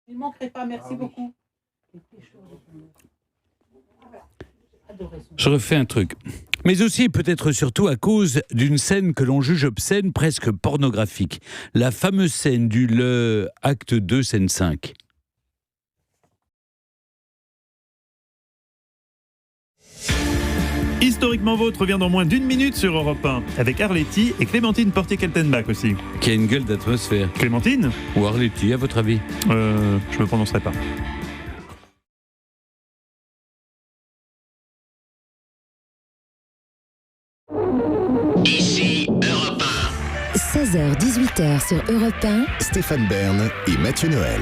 Il ne manquerait pas, merci beaucoup. Je refais un truc. Mais aussi et peut-être surtout à cause d'une scène que l'on juge obscène, presque pornographique. La fameuse scène du acte 2, scène 5. Historiquement Vôtre revient dans moins d'une minute sur Europe 1 avec Arletty et Clémentine Portier-Kaltenbach aussi. Qui a une gueule d'atmosphère. Clémentine ? Ou Arletty, à votre avis ? Je me prononcerai pas. Ici Europe 1. 16h-18h sur Europe 1. Stéphane Bern et Mathieu Noël.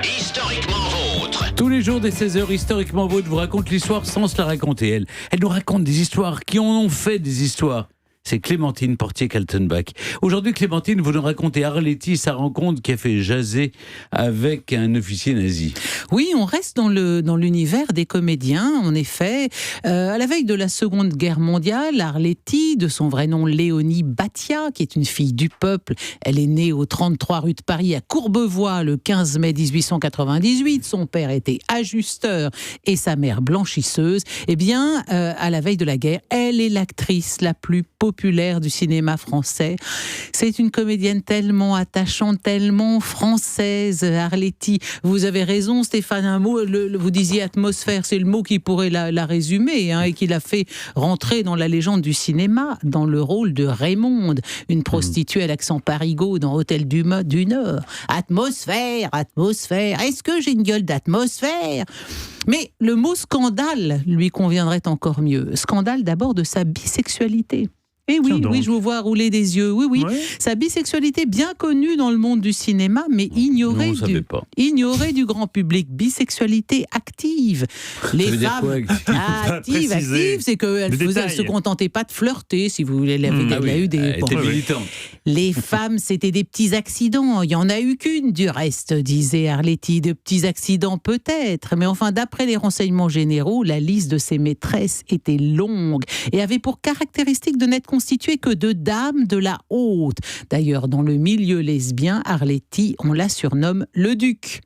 Historiquement Vôtre. Tous les jours des 16h, Historiquement Vôtre vous raconte l'histoire sans se la raconter elle. Elle nous raconte des histoires qui en ont fait des histoires. C'est Clémentine Portier-Kaltenbach. Aujourd'hui, Clémentine, vous nous racontez Arletty, sa rencontre qui a fait jaser avec un officier nazi. Oui, on reste dans l'univers des comédiens, en effet. À la veille de la Seconde Guerre mondiale, Arletty, de son vrai nom Léonie Batia, qui est une fille du peuple, elle est née au 33 rue de Paris à Courbevoie le 15 mai 1898. Son père était ajusteur et sa mère blanchisseuse. Eh bien, à la veille de la guerre, elle est l'actrice la plus populaire du cinéma français. C'est une comédienne tellement attachante, tellement française, Arletty. Vous avez raison, Stéphane, un mot, vous disiez atmosphère, c'est le mot qui pourrait la résumer, et qui l'a fait rentrer dans la légende du cinéma, dans le rôle de Raymonde, une prostituée à l'accent parigot dans Hôtel du Nord. Atmosphère, atmosphère, est-ce que j'ai une gueule d'atmosphère ? Mais le mot scandale lui conviendrait encore mieux. Scandale d'abord de sa bisexualité. Et oui, je vous vois rouler des yeux. Oui. Ouais. Sa bisexualité bien connue dans le monde du cinéma, mais ignorée du grand public. Bisexualité active. Les femmes actives, c'est qu'elle ne se contentait pas de flirter, si vous voulez. Elle a eu des... Les femmes, c'était des petits accidents. Il n'y en a eu qu'une, du reste, disait Arletty. De petits accidents, peut-être. Mais enfin, d'après les renseignements généraux, la liste de ses maîtresses était longue et avait pour caractéristique de n'être constituée que de dames de la haute. D'ailleurs, dans le milieu lesbien, Arletty, on la surnomme le Duc.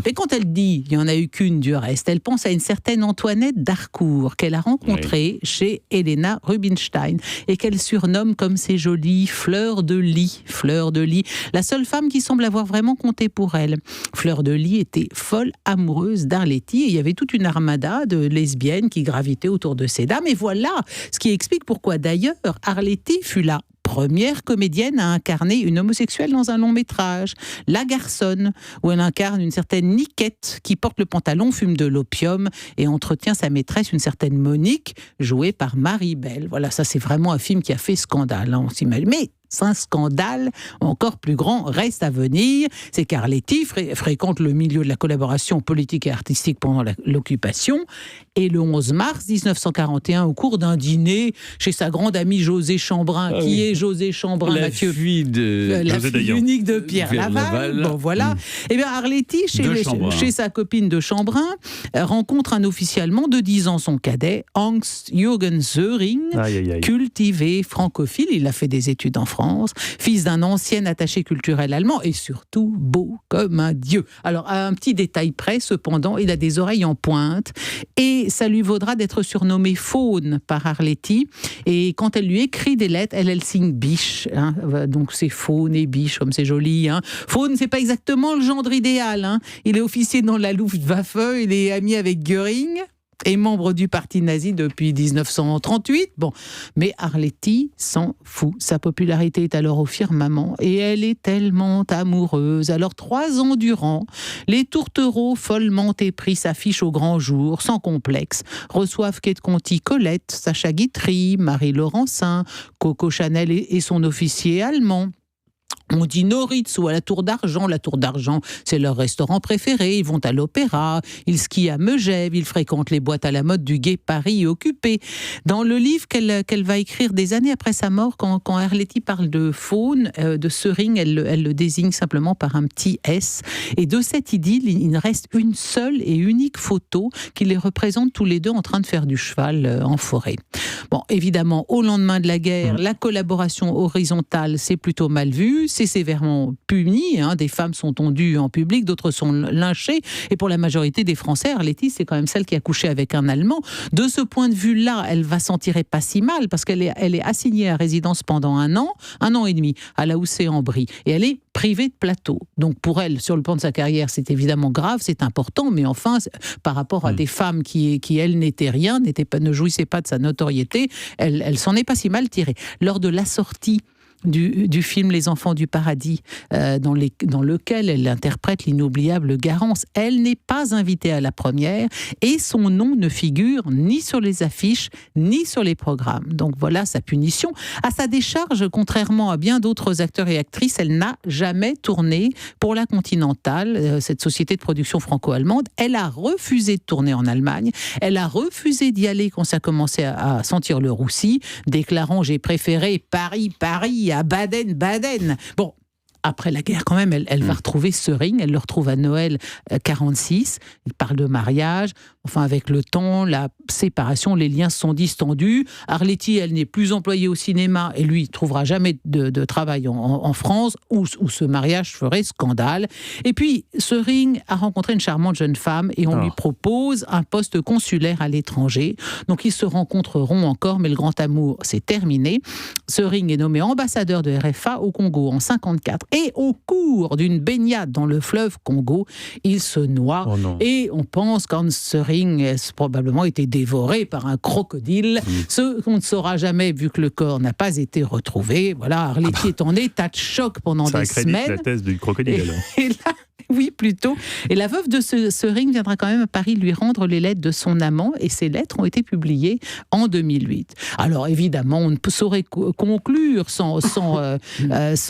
Mais quand elle dit « il n'y en a eu qu'une du reste », elle pense à une certaine Antoinette d'Harcourt qu'elle a rencontrée chez Helena Rubinstein et qu'elle surnomme comme c'est joli Fleur de Lis. Fleur de Lis, la seule femme qui semble avoir vraiment compté pour elle. Fleur de Lis était folle amoureuse d'Arletty et il y avait toute une armada de lesbiennes qui gravitaient autour de ces dames. Et voilà ce qui explique pourquoi d'ailleurs Arletty fut la première comédienne à incarner une homosexuelle dans un long métrage, La Garçonne, où elle incarne une certaine Niquette qui porte le pantalon, fume de l'opium et entretient sa maîtresse, une certaine Monique, jouée par Marie Belle. Voilà, ça c'est vraiment un film qui a fait scandale, on s'imagine. Mais un scandale encore plus grand reste à venir, c'est qu'Arletty fréquente le milieu de la collaboration politique et artistique pendant l'occupation, et le 11 mars 1941, au cours d'un dîner chez sa grande amie José Chambrin, est José Chambrin, Mathieu, la fille unique de Pierre Laval. Bon, voilà. Eh bien, Arletty, chez sa copine de Chambrin, rencontre un officier allemand de 10 ans, son cadet, Hans-Jürgen Söring, cultivé, francophile, il a fait des études en France, fils d'un ancien attaché culturel allemand et surtout beau comme un dieu. Alors, à un petit détail près, cependant, il a des oreilles en pointe et ça lui vaudra d'être surnommé Faune par Arletty. Et quand elle lui écrit des lettres, elle signe Biche. Donc, c'est Faune et Biche, comme c'est joli. Faune, c'est pas exactement le genre idéal. Il est officier dans la Luftwaffe, il est ami avec Göring et membre du parti nazi depuis 1938. Bon, mais Arletty s'en fout. Sa popularité est alors au firmament et elle est tellement amoureuse. Alors 3 ans durant, les tourtereaux follement épris s'affichent au grand jour, sans complexe, reçoivent Kate Conti, Colette, Sacha Guitry, Marie Laurencin, Coco Chanel et son officier allemand. On dit Noritz ou à la Tour d'Argent. La Tour d'Argent, c'est leur restaurant préféré. Ils vont à l'opéra, ils skient à Megève, ils fréquentent les boîtes à la mode du gai Paris occupé. Dans le livre qu'elle va écrire des années après sa mort, quand Arletty parle de Faune, de Söring, elle le désigne simplement par un petit S. Et de cette idylle, il ne reste une seule et unique photo qui les représente tous les deux en train de faire du cheval en forêt. Bon, évidemment, au lendemain de la guerre, la collaboration horizontale, c'est plutôt mal vu, c'est sévèrement puni. Des femmes sont tondues en public, d'autres sont lynchées. Et pour la majorité des Français, Arletty, c'est quand même celle qui a couché avec un Allemand. De ce point de vue-là, elle va s'en tirer pas si mal, parce qu'elle est assignée à résidence pendant un an et demi, à la Houssay-en-Brie. Et elle est privée de plateau. Donc pour elle, sur le plan de sa carrière, c'est évidemment grave, c'est important, mais enfin, par rapport à des femmes qui elles, n'étaient rien, ne jouissaient pas de sa notoriété, elle s'en est pas si mal tirée. Lors de la sortie du film Les Enfants du Paradis, dans lequel elle interprète l'inoubliable Garance. Elle n'est pas invitée à la première et son nom ne figure ni sur les affiches, ni sur les programmes. Donc voilà sa punition. À sa décharge, contrairement à bien d'autres acteurs et actrices, elle n'a jamais tourné pour la Continentale, cette société de production franco-allemande. Elle a refusé de tourner en Allemagne. Elle a refusé d'y aller quand ça commençait à sentir le roussi, déclarant « J'ai préféré Paris à Baden. » Bon, après la guerre, quand même, elle va retrouver Söring. Elle le retrouve à Noël 46. Il parle de mariage. Enfin, avec le temps, la séparation, les liens se sont distendus. Arletty, elle n'est plus employée au cinéma et lui, il ne trouvera jamais de travail en France où ce mariage ferait scandale. Et puis, Söring a rencontré une charmante jeune femme et on lui propose un poste consulaire à l'étranger. Donc, ils se rencontreront encore, mais le grand amour, c'est terminé. Söring est nommé ambassadeur de RFA au Congo en 54. Et au cours d'une baignade dans le fleuve Congo, il se noie. Et on pense qu'Hans Söring a probablement été dévoré par un crocodile. Ce qu'on ne saura jamais, vu que le corps n'a pas été retrouvé. Voilà, Arletty est en état de choc pendant des semaines. Ça accrédite la thèse du crocodile, alors. Et là, oui, plutôt. Et la veuve de Söring viendra quand même à Paris lui rendre les lettres de son amant, et ces lettres ont été publiées en 2008. Alors évidemment, on ne saurait conclure sans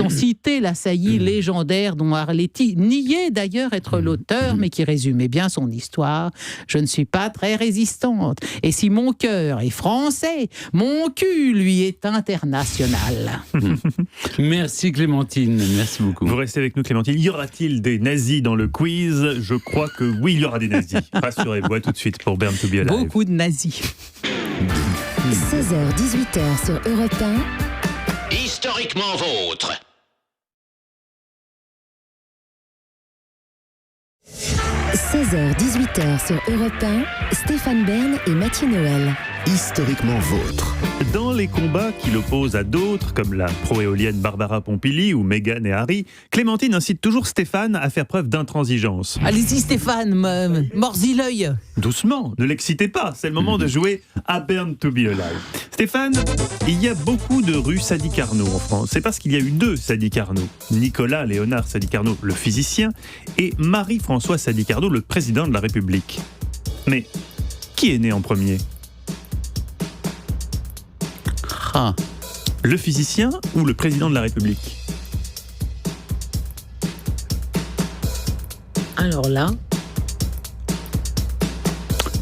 citer la saillie légendaire dont Arletty niait d'ailleurs être l'auteur, mais qui résumait bien son histoire. Je ne suis pas très résistante, et si mon cœur est français, mon cul, lui, est international. Merci Clémentine, merci beaucoup. Vous restez avec nous Clémentine. Y aura-t-il des nazis dans le quiz? Je crois que oui, il y aura des nazis. Rassurez-vous, à tout de suite pour Born to Be Alive. Beaucoup de nazis. 16h-18h sur Europe 1. Historiquement vôtre. 16h-18h sur Europe 1, Stéphane Bern et Mathieu Noël. Historiquement vôtre. Dans les combats qui l'opposent à d'autres, comme la pro-éolienne Barbara Pompili ou Meghan et Harry, Clémentine incite toujours Stéphane à faire preuve d'intransigeance. Allez-y Stéphane, mords-y l'œil. Doucement, ne l'excitez pas, c'est le moment de jouer à Born to Be Alive. Stéphane, il y a beaucoup de rues Sadi Carnot en France. C'est parce qu'il y a eu deux Sadi Carnot. Nicolas Léonard Sadi Carnot, le physicien, et Marie-François Sadi Carnot, le président de la République. Mais qui est né en premier ? Le physicien ou le président de la République ? Alors là,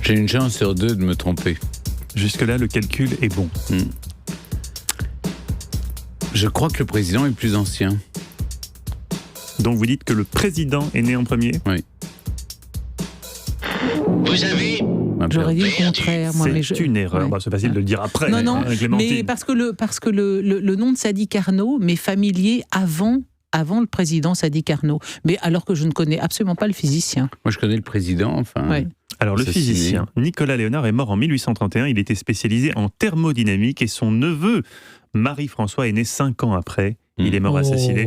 j'ai une chance sur deux de me tromper. Jusque-là, le calcul est bon. Je crois que le président est plus ancien. Donc vous dites que le président est né en premier ? Oui. Vous avez j'aurais dit le contraire. Moi, c'est une erreur. Ouais. C'est facile de le dire après. Non, mais parce que le nom de Sadi Carnot m'est familier avant le président Sadi Carnot. Mais alors que je ne connais absolument pas le physicien. Moi, je connais le président, enfin... Ouais. Alors, le physicien Nicolas Léonard est mort en 1831. Il était spécialisé en thermodynamique et son neveu, Marie-François, est né 5 ans après. Il est mort assassiné.